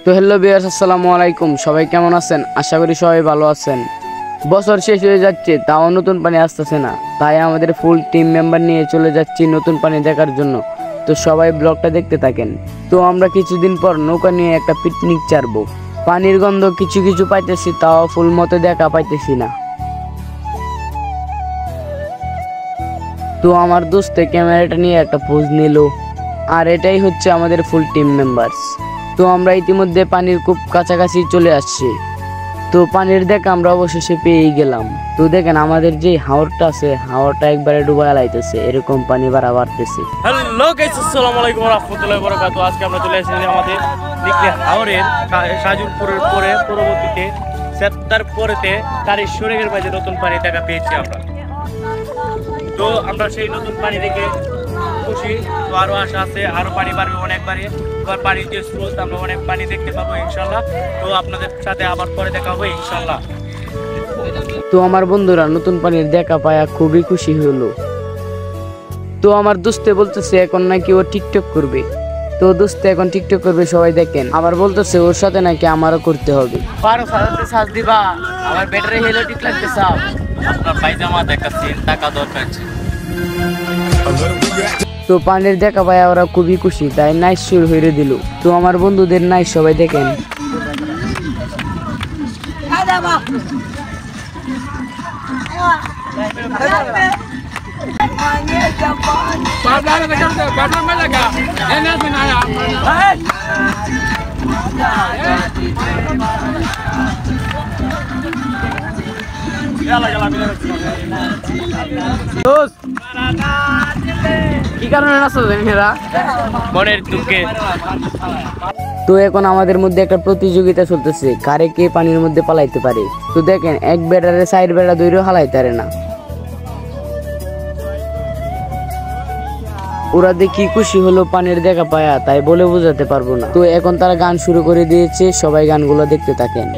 তো hello viewers, আসসালামু আলাইকুম। সবাই কেমন আছেন? আশা করি সবাই ভালো আছেন। বছর শেষ হয়ে যাচ্ছে, তাও নতুন পানি আসতেছে না, তাই আমাদের ফুল টিম মেম্বার নিয়ে চলে যাচ্ছি নতুন পানি দেখার জন্য। তো সবাই ব্লগটা দেখতে থাকেন। তো আমরা কিছুদিন পর নৌকা নিয়ে একটা পিকনিক ছাড়বো। পানির গন্ধ কিছু কিছু পাইতেছি, তাও ফুল মতো দেখা পাইতেছি না। তো আমার দোস্তে ক্যামেরাটা নিয়ে একটা পোজ নিল, আর এটাই হচ্ছে আমাদের ফুল টিম মেম্বার্স। তো আমরা ইতিমধ্যে পানির খুব কাছাকাছি চলে আসছি। তো পানির দেখা আমরা অবশেষে পেয়েই গেলাম। তো দেখেন আমাদের যে হাওরটা আছে, হাওরটা একবারে ডুবায় লাইতেছে, এরকম পানি বাড়তেছে। হ্যালো গাইস, আসসালামু আলাইকুম ওয়া রাহমাতুল্লাহি ওয়া বারাকাতুহু। আজকে আমরা চলে এসেছি আমাদের নিকলি হাওরের সাজুলপুরের পরে পরবর্তীতে সেপ্টার পরেতে তারই সুরেগের মাঝে নতুন পানি দেখা পেয়েছি আমরা। তো আমরা সেই নতুন পানি দেখে খুশি। তো আরো আশা আছে, আরো পানি বাড়বে, অনেক বাড়ে। এবার পানির যে স্রোত, আমরা অনেক পানি দেখতে পাবো ইনশাল্লাহ। তো আপনাদের সাথে আবার পরে দেখা হবে ইনশাল্লাহ। তো আমার বন্ধুরা নতুন পানির দেখা পায়া খুবই খুশি হলো। তো আমার দোস্তে বলতেছে এখন নাকি ও টিকটক করবে। তো দোস্তে এখন টিকটক করবে, সবাই দেখেন। আবার বলতেছে ওর সাথে নাকি আমারও করতে হবে। পারো সাজাতে সাজ দিবা, আমার ব্যাটারি হেলো ঠিক লাগতে চাও। আপনার পায়জামা দেখাচ্ছি, টাকা দরকার আছে। তো পানির দেখা পায় ওরা খুবই খুশি, তাই নাইস শুরু হয়ে দিল। তো আমার বন্ধুদের নাইস সবাই দেখেন। কি কারণে মনের দুঃখে। তো এখন আমাদের মধ্যে একটা প্রতিযোগিতা চলতেছে, কারে কে পানির মধ্যে পালাইতে পারে। তো দেখেন এক বেড়ারে সাইড বেড়া দৈরও হালাইতে পারে না। ওরা দেখি খুশি হলো পানির দেখা পায়া, তাই বলে বোঝাতে পারবো না। তো এখন তারা গান শুরু করে দিয়েছে, সবাই গানগুলো দেখতে থাকেন।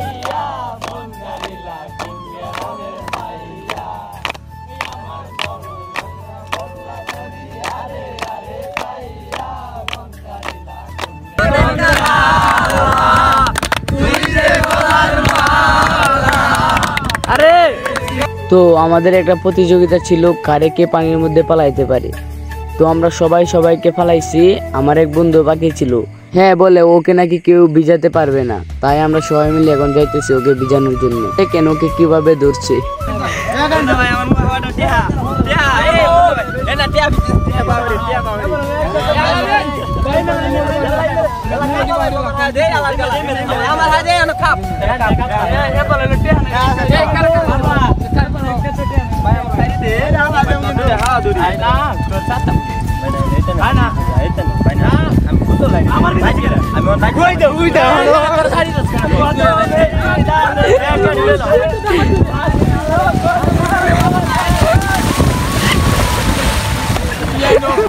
তো আমাদের একটা প্রতিযোগিতা ছিল, কারে কে পানির মধ্যে পালাইতে পারে। তো আমরা সবাই সবাইকে ফালাইছি, আমার এক বন্ধু বাকি ছিল। হ্যাঁ বলে ওকে নাকি কেউ ভিজাতে পারবে না, তাই আমরা সবাই মিলে এখন যাইতেছি ওকে ভিজানোর জন্য। দেখেন ওকে কিভাবে ধরছে।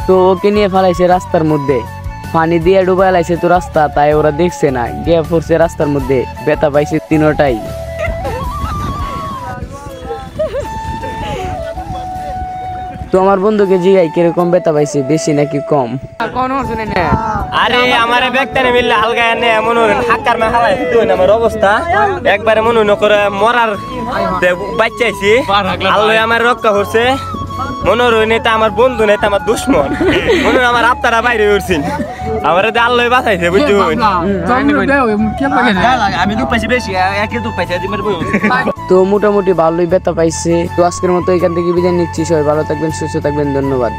তো ওকে নিয়ে ফালাইছে রাস্তার মধ্যে, পানি দিয়ে ডুবাই লাইছে তো রাস্তা, তাই ওরা দেখছে না, গিয়ে পড়ছে রাস্তার মধ্যে, ব্যথা পাইছে তিনটাই। তো আমার বন্ধুকে জিগাই কিরকম ব্যথা পাইছে, বেশি নাকি কম। আরে আমারে ব্যাগটারে মিললে হালকা এনে মনে হয় হাক্কার মা হালাই দিতে হয় না। আমার অবস্থা একবারে মনে হয় করে মরার বাচ্চাইছি। আল্লাহ আমার রক্ষা করছে। মনে হয় নেতা আমার বন্ধু, নেতা আমার দুশ্মন। মনে হয় আমার আত্মারা বাইরে উঠছেন, আমার আল্লাহ বাঁচাইছে, বুঝছো? আমি দুঃখ পাইছি বেশি, একে দুঃখ পাইছি। তো মোটামুটি ভালোই ব্যথা পাইছে। তো আজকের মতো এখান থেকে বিদায় নিচ্ছি। সবাই ভালো থাকবেন, সুস্থ থাকবেন, ধন্যবাদ।